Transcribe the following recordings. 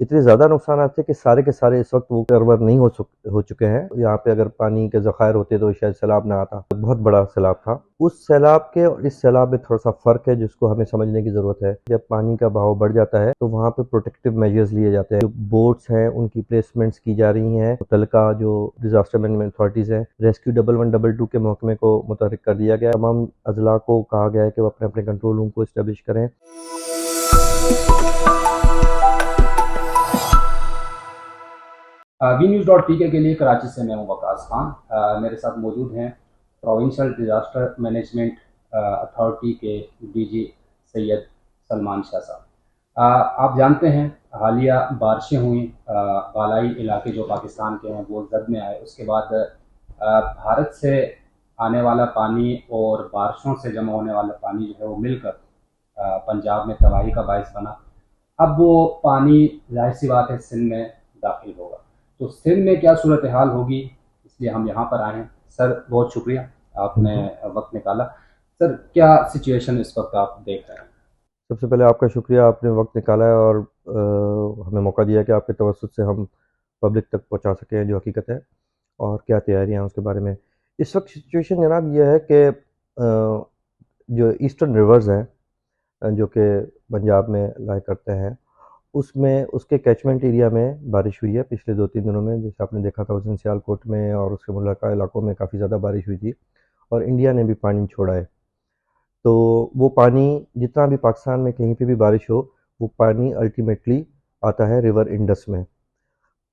इतने ज़्यादा नुकसानात थे कि सारे के सारे इस वक्त वो रिकवर नहीं हो चुके हैं। यहाँ पे अगर पानी के ज़खायर होते तो शायद सैलाब ना आता। बहुत बड़ा सैलाब था। उस सैलाब के और इस सैलाब में थोड़ा-सा फ़र्क है जिसको हमें समझने की ज़रूरत है। जब पानी का बहाव बढ़ जाता है तो वहाँ पे प्रोटेक्टिव मेजर्स लिए जाते हैं। जो बोट्स हैं उनकी प्लेसमेंट्स की जा रही हैं। मुतल्लिका जो डिज़ास्टर मैनेजमेंट अथॉरिटीज़ हैं, रेस्क्यू 1112 के महकमे को मुतहर्रिक कर दिया गया है। तमाम अज़ला को कहा गया है कि वो अपने-अपने कंट्रोल रूम को एस्टेब्लिश करें। वी न्यूज़ डॉट पी के लिए कराची से मैं हूँ वकास खान। मेरे साथ मौजूद हैं प्रोविंशियल डिज़ास्टर मैनेजमेंट अथॉरिटी के डीजी सैयद सलमान शाह साहब। आप जानते हैं हालिया बारिशें हुई, बालाई इलाके जो पाकिस्तान के हैं वो जद में आए। उसके बाद भारत से आने वाला पानी और बारिशों से जमा होने वाला पानी जो है वो मिलकर पंजाब में तबाही का बायस बना। अब वो पानी जाहिर सी बात है सिंध में दाखिल होगा, तो सिंध में क्या सूरत हाल होगी, इसलिए हम यहाँ पर आए हैं। सर बहुत शुक्रिया आपने वक्त निकाला। सर क्या सिचुएशन इस वक्त आप देख रहे हैं? सबसे पहले आपका शुक्रिया, आपने वक्त निकाला है और हमें मौका दिया कि आपके तवज्जुह से हम पब्लिक तक पहुंचा सकें जो हकीकत है और क्या तैयारियां हैं उसके बारे में। इस वक्त सिचुएशन जनाब ये है कि जो ईस्टर्न रिवर्स हैं जो कि पंजाब में लाई करते हैं, उसमें उसके कैचमेंट एरिया में बारिश हुई है पिछले 2-3 दिनों में। जैसे आपने देखा था उस दिन सियालकोट में और उसके मुलाका इलाकों में काफ़ी ज़्यादा बारिश हुई थी और इंडिया ने भी पानी छोड़ा है। तो वो पानी जितना भी पाकिस्तान में कहीं पे भी बारिश हो, वो पानी अल्टीमेटली आता है रिवर इंडस में।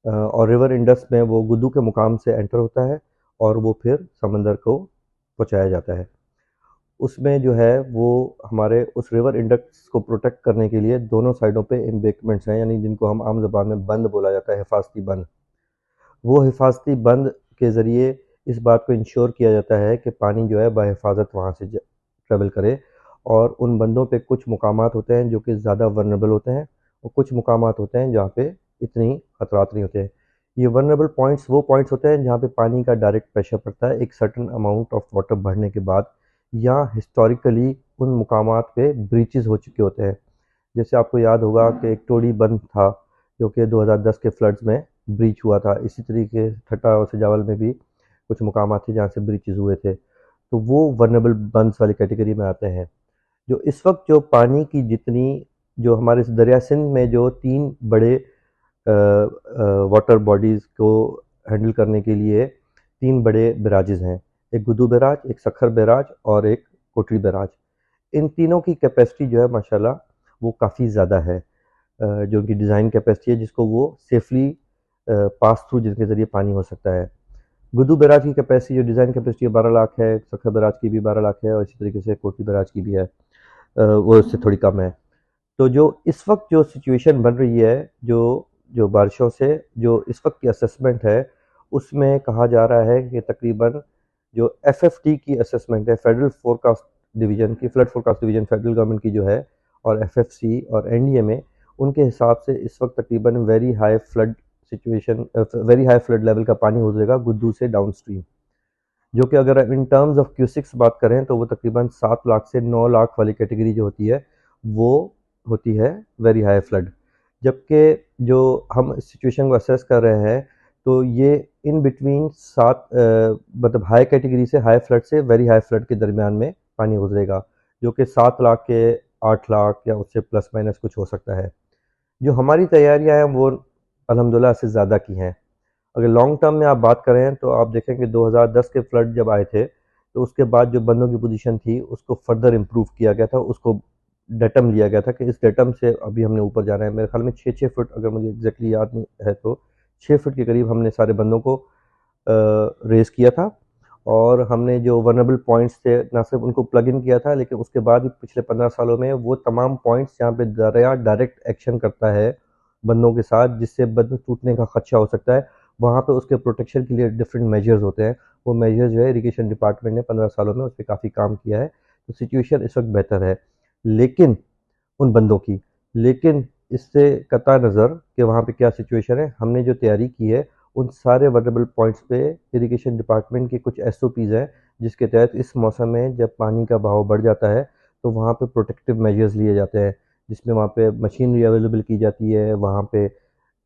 और रिवर इंडस में वो गुद्दू के मुकाम से एंटर होता है और वो फिर समंदर को पहुँचाया जाता है। उसमें जो है वो हमारे उस रिवर इंडस को प्रोटेक्ट करने के लिए दोनों साइडों पे एम्बैंकमेंट्स हैं, यानी जिनको हम आम ज़बान में बंद बोला जाता है, हिफाज़ती बंद। वो हिफाज़ती बंद के ज़रिए इस बात को इंश्योर किया जाता है कि पानी जो है बाहिफ़ाज़त वहाँ से ट्रैवल करे। और उन बंदों पे कुछ मुकामात होते हैं जो कि ज़्यादा वल्नरेबल होते हैं और कुछ मुकामात होते हैं जहाँ पे इतनी ख़तरात नहीं होते हैं। ये वल्नरेबल पॉइंट्स वो पॉइंट्स होते हैं जहाँ पे पानी का डायरेक्ट प्रेशर पड़ता है एक सर्टेन अमाउंट ऑफ वाटर बढ़ने के बाद, या हिस्टोरिकली उन मुकामात पे ब्रीचेज़ हो चुके होते हैं। जैसे आपको याद होगा कि एक टोडी बंद था जो कि 2010 के फ्लड्स में ब्रीच हुआ था। इसी तरीके ठट्टा और सजावल में भी कुछ मुकामात थे जहाँ से ब्रीचेज़ हुए थे। तो वो वल्नरेबल बंद्स वाली कैटेगरी में आते हैं। जो इस वक्त जो पानी की जितनी जो हमारे इस दरिया सिंध में जो 3 बड़े वाटर बॉडीज़ को हैंडल करने के लिए 3 बड़े बैराजेज़ हैं। एक गुद्दू बैराज, एक सखर बैराज और एक कोटरी बैराज। इन तीनों की कैपेसिटी जो है माशाल्लाह वो काफ़ी ज़्यादा है। जो उनकी डिज़ाइन कैपेसिटी है जिसको वो सेफली पास थ्रू जिनके ज़रिए पानी हो सकता है। गुद्दू बैराज की कैपेसिटी जो डिज़ाइन कैपेसिटी है 12 लाख है, सखर बैराज की भी 12 लाख है और इसी तरीके से कोटली बैराज की भी है। वो इससे थोड़ी कम है। तो जो इस वक्त जो सिचुएशन बन रही है, जो जो बारिशों से जो इस वक्त की असेसमेंट है, उसमें कहा जा रहा है कि तकरीबन जो एफएफटी की असेसमेंट है, फेडरल फोरकास्ट डिवीज़न की, flood forecast division federal government की जो है, और एफएफसी और एनडीएमए, उनके हिसाब से इस वक्त तकरीबन वेरी हाई फ्लड लेवल का पानी हो जाएगा गुद्दू से डाउनस्ट्रीम। जो कि अगर इन टर्म्स ऑफ क्यूसिक्स बात करें तो वो तकरीबन 7 लाख से 9 लाख वाली कैटेगरी जो होती है वो होती है वेरी हाई फ्लड। जबकि जो हम सिचुएशन को असेस कर रहे हैं तो ये इन बिटवीन 7 मतलब हाई कैटेगरी से हाई फ्लड से वेरी हाई फ्लड के दरमियान में पानी गुजरेगा, जो कि 7 लाख के 8 लाख या उससे प्लस माइनस कुछ हो सकता है। जो हमारी तैयारियां हैं वो अल्हम्दुलिल्लाह से ज़्यादा की हैं। अगर लॉन्ग टर्म में आप बात करें तो आप देखेंगे 2010 के फ्लड जब आए थे तो उसके बाद जो बंदों की पोजीशन थी उसको फर्दर इम्प्रूव किया गया था, उसको डेटम लिया गया था कि इस डेटम से अभी हमने ऊपर जाना है। मेरे ख्याल में 6-6 फुट, अगर मुझे एग्जैक्टली याद नहीं है तो 6 फुट के करीब हमने सारे बंदों को रेस किया था। और हमने जो वनरेबल पॉइंट्स थे ना सिर्फ उनको प्लग इन किया था, लेकिन उसके बाद भी पिछले 15 सालों में वो तमाम पॉइंट्स जहाँ पे दरिया डायरेक्ट एक्शन करता है बंदों के साथ जिससे बंद टूटने का खदशा हो सकता है, वहाँ पे उसके प्रोटेक्शन के लिए डिफरेंट मेजर्स होते हैं। वो मेजर्स जो है इरिगेशन डिपार्टमेंट ने 15 सालों में उस पर काफ़ी काम किया है। तो सिचुएशन इस वक्त बेहतर है, लेकिन उन बंदों की, लेकिन इससे कता नज़र कि वहाँ पे क्या सिचुएशन है, हमने जो तैयारी की है उन सारे वल्नरेबल पॉइंट्स पे इरिगेशन डिपार्टमेंट की कुछ एसओपीज़ हैं जिसके तहत इस मौसम में जब पानी का बहाव बढ़ जाता है तो वहाँ पे प्रोटेक्टिव मेजर्स लिए जाते हैं, जिसमें वहाँ पे मशीनरी अवेलेबल की जाती है, वहाँ पे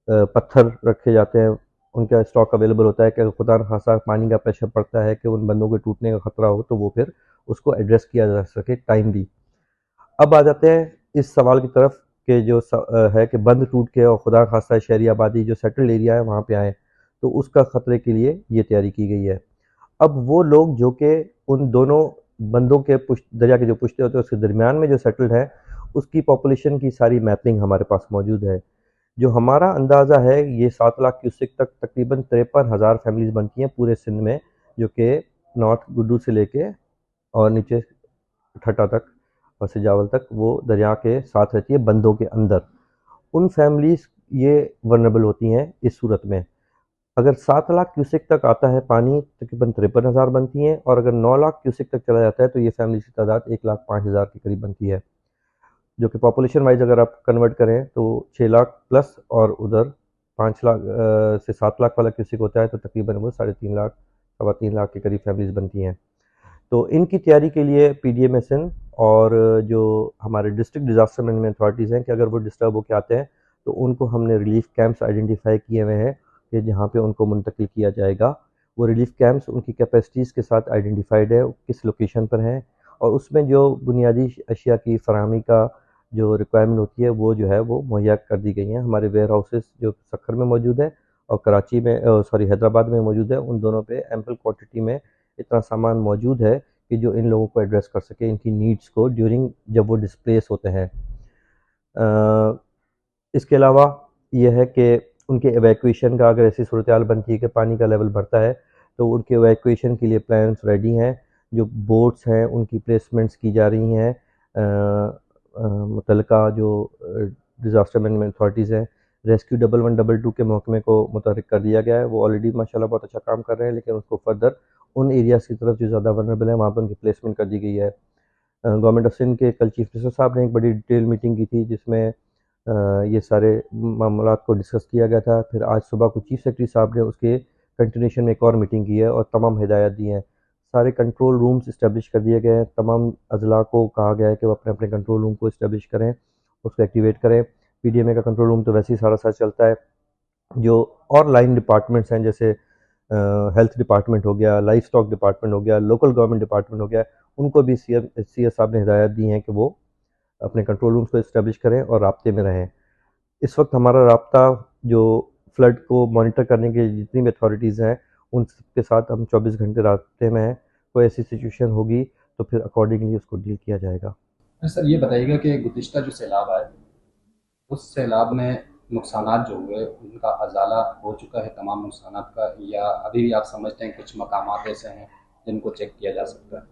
पत्थर रखे जाते हैं, उनका स्टॉक अवेलेबल होता है कि अगर खुदा न खासा पानी का प्रेशर पड़ता है कि उन बंदों के टूटने का खतरा हो तो वो फिर उसको एड्रेस किया जा सके टाइमली। अब आ जाते हैं इस सवाल की तरफ कि जो है कि बंद टूट के और खुदा न खास्ता शहरी आबादी जो सेटल्ड एरिया है वहाँ पे आए, तो उसका खतरे के लिए ये तैयारी की गई है। अब वो लोग जो कि उन दोनों बंदों के दरिया के जो पुश्ते होते हैं उसके दरमियान में जो सेटल्ड है, उसकी पॉपुलेशन की सारी मैपिंग हमारे पास मौजूद है। जो हमारा अंदाज़ा है ये 7 लाख क्यूसेक तक तकरीबन 53,000 फैमिलीज़ बनती हैं पूरे सिंध में, जो कि नॉर्थ गुड्डू से लेके और नीचे ठट्टा तक और सिजावल तक वो दरिया के साथ रहती है बंदों के अंदर। उन फैमिलीज़ ये वल्नरेबल होती हैं इस सूरत में। अगर 7 लाख क्यूसेक तक आता है पानी तकरीबन 53,000 बनती हैं, और अगर 9 लाख क्यूसेक तक चला जाता है तो ये फैमिलीज़ की तादाद 1,05,000 के करीब बनती है, जो कि पॉपुलेशन वाइज अगर आप कन्वर्ट करें तो 6 लाख प्लस और उधर 5 लाख से 7 लाख वाला क्यूसेक होता है तो तकरीबन वो 3.5 लाख, सवा 3 लाख के करीब फैमिलीज़ बनती हैं। तो इनकी तैयारी के लिए पीडीएमएसएन और जो हमारे डिस्ट्रिक्ट डिज़ास्टर मैनेजमेंट अथॉरिटीज़ हैं कि अगर वो डिस्टर्ब होकर आते हैं तो उनको हमने रिलीफ कैंप्स आइडेंटिफाई किए हुए हैं कि जहाँ पे उनको मुंतकिल किया जाएगा। वो रिलीफ कैंप्स उनकी कैपेसिटीज़ के साथ आइडेंटिफाइड है, किस लोकेशन पर हैं, और उसमें जो बुनियादी अशिया की फराहमी का जो रिक्वायरमेंट होती है वो जो है वो मुहैया कर दी गई हैं। हमारे वेयर हाउसेस जो सक्खर में मौजूद है और कराची में हैदराबाद में मौजूद है, उन दोनों पे एम्पल क्वांटिटी में इतना सामान मौजूद है कि जो इन लोगों को एड्रेस कर सके इनकी नीड्स को ड्यूरिंग जब वो डिस्प्लेस होते हैं। इसके अलावा ये है कि उनके एवैक्यूएशन का अगर ऐसी सूरत हाल बनती है कि पानी का लेवल बढ़ता है तो उनके एवैक्यूएशन के लिए प्लान्स रेडी हैं। जो बोट्स हैं उनकी प्लेसमेंट्स की जा रही हैं। मुतल्लिका जो डिज़ास्टर मैनेजमेंट अथॉरिटीज़ हैं, रेस्क्यू 1112 के महकमे को मुतहर्रिक कर दिया गया है। वो ऑलरेडी माशाल्लाह बहुत अच्छा काम कर रहे हैं, लेकिन उसको फर्दर उन एरियाज़ की तरफ जो ज़्यादा वल्नरेबल है वहाँ पर उनकी प्लेसमेंट कर दी गई है। गवर्नमेंट ऑफ सिंध के कल चीफ मिनिस्टर साहब ने एक बड़ी डिटेल मीटिंग की थी जिसमें ये सारे मामलात को डिस्कस किया गया था। फिर आज सुबह को चीफ सेक्रेटरी साहब ने उसके कंटिन्यूशन में एक और मीटिंग की है और तमाम हिदायत दी हैं। सारे कंट्रोल रूम्स इस्टेब्लिश कर दिए गए हैं। तमाम अज़ला को कहा गया है कि वो अपने अपने कंट्रोल रूम को इस्टेब्लिश करें, उसको एक्टिवेट करें। पीडीएमए का कंट्रोल रूम तो वैसे ही सारा साथ चलता है। जो और लाइन डिपार्टमेंट्स हैं जैसे हेल्थ डिपार्टमेंट हो गया, लाइफ स्टॉक डिपार्टमेंट हो गया, लोकल गवर्नमेंट डिपार्टमेंट हो गया, उनको भी सीएस साहब ने हिदायत दी हैं कि वो अपने कंट्रोल रूम्स को इस्टेब्लिश करें और राब्ते में रहें। इस वक्त हमारा राब्ता जो फ्लड को मॉनिटर करने की जितनी भी अथॉरिटीज़ हैं उन सबके साथ हम 24 घंटे राब्ते में हैं। कोई ऐसी सिचुएशन होगी तो फिर अकॉर्डिंगली उसको डील किया जाएगा। सर ये बताइएगा कि गुज़िश्ता जो सैलाब आए उस सैलाब में नुकसानात जो हुए उनका अज़ाला हो चुका है तमाम नुकसानात का, या अभी भी आप समझते हैं कुछ मकामात ऐसे हैं जिनको चेक किया जा सकता है?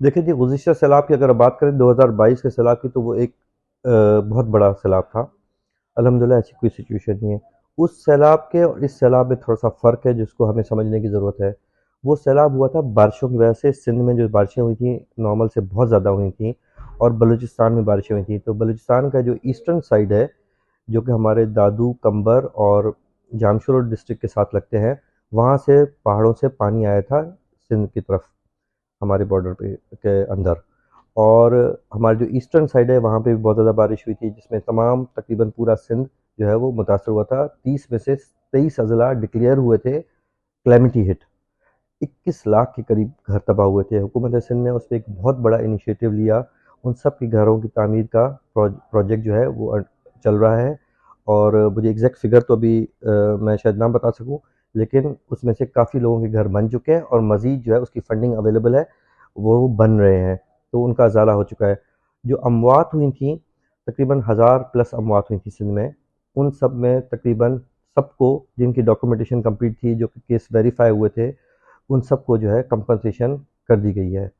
देखिए जी, गुज़िश्ता सैलाब की अगर बात करें 2022 के सैलाब की तो वो एक बहुत बड़ा सैलाब था। अल्हम्दुलिल्लाह ऐसी कोई सिचुएशन नहीं है। उस सैलाब के और इस सैलाब में थोड़ा-सा फ़र्क है जिसको हमें समझने की ज़रूरत है। वो सैलाब हुआ था बारिशों की वजह से। सिंध में जो बारिशें हुई थी नॉर्मल से बहुत ज़्यादा हुई थी और बलूचिस्तान में बारिशें हुई थी। तो बलूचिस्तान का जो ईस्टर्न साइड है, जो कि हमारे दादू, कंबर और जामशोर डिस्ट्रिक्ट के साथ लगते हैं, वहाँ से पहाड़ों से पानी आया था सिंध की तरफ हमारे बॉर्डर पे के अंदर। और हमारी जो ईस्टर्न साइड है वहाँ पे भी बहुत ज़्यादा बारिश हुई थी जिसमें तमाम तकरीबन पूरा सिंध जो है वो मुतासर हुआ था। 30 में से 23 अज़ला डिक्लेयर हुए थे कैलेमिटी हिट। 21 लाख के करीब घर तबाह हुए थे। हुकूमत सिंध ने उस पर एक बहुत बड़ा इनिशिएटिव लिया। उन सब के घरों की तामीर का प्रोजेक्ट जो है वो चल रहा है। और मुझे एग्जैक्ट फिगर तो अभी मैं शायद ना बता सकूं, लेकिन उसमें से काफ़ी लोगों के घर बन चुके हैं और मज़ीद जो है उसकी फ़ंडिंग अवेलेबल है, वो बन रहे हैं। तो उनका अज़ाला हो चुका है। जो अमवात हुई थी तकरीबन 1000 प्लस अमवात हुई थी सिंध में। उन सब में तकरीबन सबको जिनकी डॉक्यूमेंटेशन कंप्लीट थी, जो केस वेरीफाई हुए थे, उन सबको जो है कंपनसेशन कर दी गई है।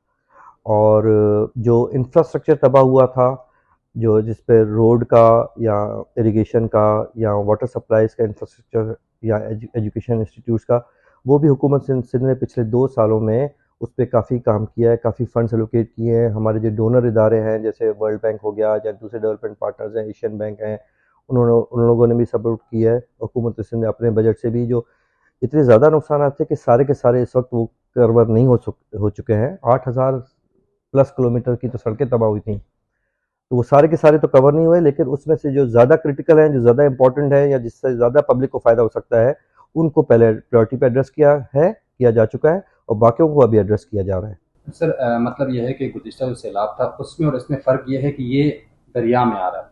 और जो इंफ्रास्ट्रक्चर तबाह हुआ था, जो जिस पे रोड का या इरिगेशन का या वाटर सप्लाईज़ का इंफ्रास्ट्रक्चर या एजुकेशन इंस्टीट्यूट्स का, वो भी हुकूमत सिंध ने पिछले 2 सालों में उस पे काफ़ी काम किया है, काफ़ी फंड्स एलोकेट किए हैं। हमारे जो डोनर इदारे हैं जैसे वर्ल्ड बैंक हो गया या दूसरे डेवलपमेंट पार्टनर्स हैं, एशियन बैंक हैं, उन लोगों ने भी सपोर्ट किया है। हुकूमत सिंध ने अपने बजट से भी, जो इतने ज़्यादा नुकसान थे कि सारे के सारे इस वक्त वो कवर नहीं हो चुके हैं। 8000 प्लस किलोमीटर की तो सड़कें तबाह हुई थी। तो वो सारे के सारे तो कवर नहीं हुए, लेकिन उसमें से जो ज़्यादा क्रिटिकल हैं, जो ज़्यादा इंपॉर्टेंट है या जिससे ज़्यादा पब्लिक को फ़ायदा हो सकता है, उनको पहले प्रायोरिटी पे एड्रेस किया जा चुका है, और बाकियों को अभी एड्रेस किया जा रहा है। सर मतलब यह है कि गुज़िश्ता जो सैलाब था उसमें और इसमें फ़र्क ये है कि ये दरिया में आ रहा है,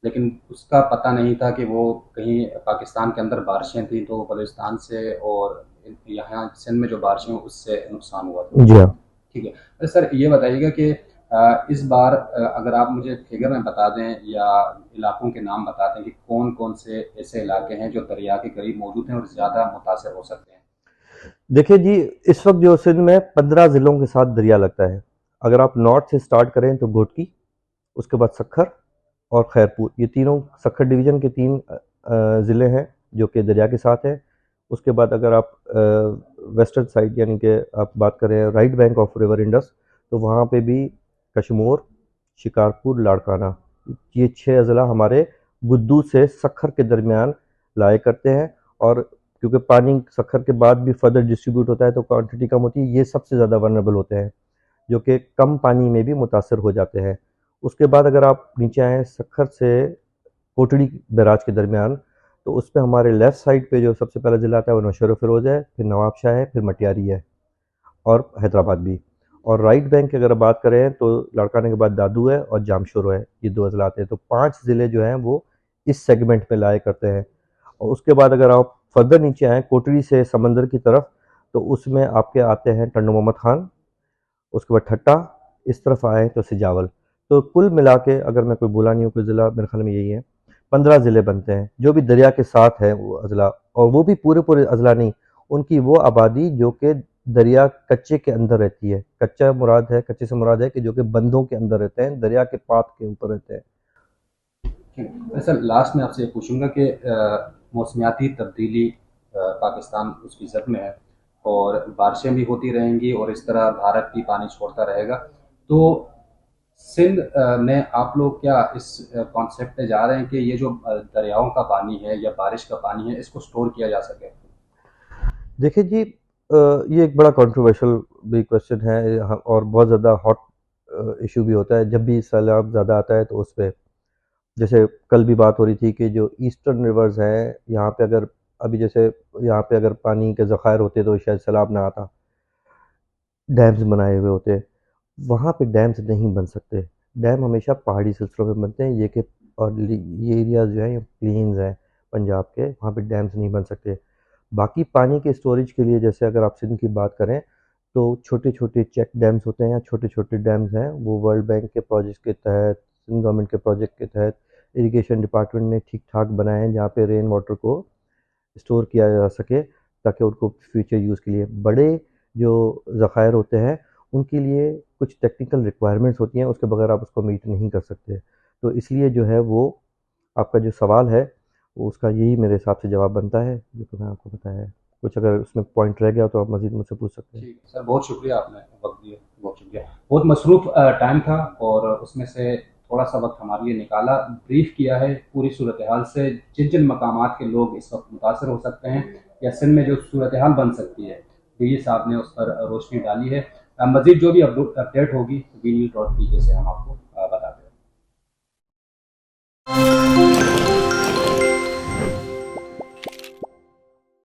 लेकिन उसका पता नहीं था कि वो कहीं पाकिस्तान के अंदर बारिशें थी, तो बलूचिस्तान से और यहाँ सिंध में जो बारिशें हुई उससे नुकसान हुआ था। जी हाँ। ठीक है। अरे सर ये बताइएगा कि इस बार अगर आप मुझे फिगर में बता दें या इलाकों के नाम बता दें कि कौन-कौन से ऐसे इलाके हैं जो दरिया के करीब मौजूद हैं और ज़्यादा मुतासिर हो सकते हैं? देखिए जी, इस वक्त जो सिंध में 15 ज़िलों के साथ दरिया लगता है। अगर आप नॉर्थ से स्टार्ट करें तो घोटकी, उसके बाद सक्खर और खैरपुर, ये तीनों सक्खर डिवीज़न के 3 ज़िले हैं जो कि दरिया के साथ हैं। उसके बाद अगर आप वेस्टर्न साइड यानी कि आप बात करें right bank of river Indus, तो वहाँ पे भी कशमोर, शिकारपुर, लाड़काना, ये 6 अज़ला हमारे गुद्दू से सक्खर के दरमियान लाया करते हैं। और क्योंकि पानी सक्खर के बाद भी फर्दर डिस्ट्रीब्यूट होता है तो क्वांटिटी कम होती है, ये सबसे ज़्यादा वनरेबल होते हैं, जो कि कम पानी में भी मुतासर हो जाते हैं। उसके बाद अगर आप नीचे आएँ सक्खर से कोटड़ी बैराज के दरमियान, तो उसमें हमारे लेफ़्ट साइड पे जो सबसे पहला ज़िला आता है वो नौशेरा फ़िरोज़ है, फिर नवाबशाह है, फिर मटियारी है और हैदराबाद भी। और राइट बैंक की अगर बात करें तो लाड़काने के बाद दादू है और जामशोरो है, ये 2 अज़ला आते हैं। तो 5 ज़िले जो हैं वो इस सेगमेंट में लाया करते हैं। और उसके बाद अगर आप फर्दर नीचे आएँ कोटड़ी से समंदर की तरफ, तो उसमें आपके आते हैं टंडो मोहम्मद खान, उसके बाद ठट्टा, इस तरफ आए तो सिजावल। तो कुल मिला के अगर मैं कोई भूला नहीं हूँ कोई ज़िला, मेरे ख़्याल में यही है। 15 ज़िले बनते हैं जो भी दरिया के साथ है वो अज़ला, और वो भी पूरे अज़ला नहीं, उनकी वो आबादी जो कि दरिया कच्चे के अंदर रहती है। कच्चे से मुराद है कि जो कि बंदों के अंदर रहते हैं, दरिया के पात के ऊपर रहते हैं। ठीक। सर लास्ट में आपसे ये पूछूंगा कि मौसमियाती तब्दीली पाकिस्तान उसकी जद में है और बारिशें भी होती रहेंगी और इस तरह भारत भी पानी छोड़ता रहेगा, तो सिंध में आप लोग क्या इस कॉन्सेप्ट पे जा रहे हैं कि ये जो दरियाओं का पानी है या बारिश का पानी है इसको स्टोर किया जा सके? देखिए जी, ये एक बड़ा कंट्रोवर्शियल भी क्वेश्चन है, और बहुत ज़्यादा हॉट इशू भी होता है जब भी सैलाब ज़्यादा आता है तो उस पे, जैसे कल भी बात हो रही थी कि जो ईस्टर्न रिवर्स हैं यहाँ पे अगर अभी जैसे यहाँ पे अगर पानी के ज़खायर होते तो शायद सैलाब ना आता, डैम्स बनाए हुए होते, वहाँ पे डैम्स नहीं बन सकते। डैम हमेशा पहाड़ी सिलसिलों में बनते हैं, ये कि और ये एरियाज़ जो हैं ये प्लेन्स हैं पंजाब के, वहाँ पे डैम्स नहीं बन सकते। बाकी पानी के स्टोरेज के लिए जैसे अगर आप सिंध की बात करें तो छोटे-छोटे चेक डैम्स होते हैं या छोटे-छोटे डैम्स हैं, वो वर्ल्ड बैंक के प्रोजेक्ट के तहत, सिंध गवर्नमेंट के प्रोजेक्ट के तहत इरिगेशन डिपार्टमेंट ने ठीक-ठाक बनाए हैं, जहाँ पे रेन वाटर को स्टोर किया जा सके ताकि उनको फ्यूचर यूज़ के लिए। बड़े जो ज़खायर होते हैं उनके लिए कुछ टेक्निकल रिक्वायरमेंट्स होती हैं, उसके बगैर आप उसको मीट नहीं कर सकते। तो इसलिए जो है वो आपका जो सवाल है वो उसका यही मेरे हिसाब से जवाब बनता है जो कि मैंने आपको बताया है। कुछ अगर उसमें पॉइंट रह गया तो आप मज़ीद मुझसे पूछ सकते हैं। ठीक है सर, बहुत शुक्रिया, आपने वक्त दिया, बहुत शुक्रिया। बहुत मसरूफ़ टाइम था और उसमें से थोड़ा सा वक्त हमारे लिए निकाला, ब्रीफ किया है पूरी सूरत हाल से, जिन जिन मकामात के लोग इस वक्त मुतासर हो सकते हैं या सिंध में जो सूरत हाल बन सकती है, डी साहब ने उस पर रोशनी डाली है। मज़ीद जो भी अपडेट होगी वीडियो.pk से हम आपको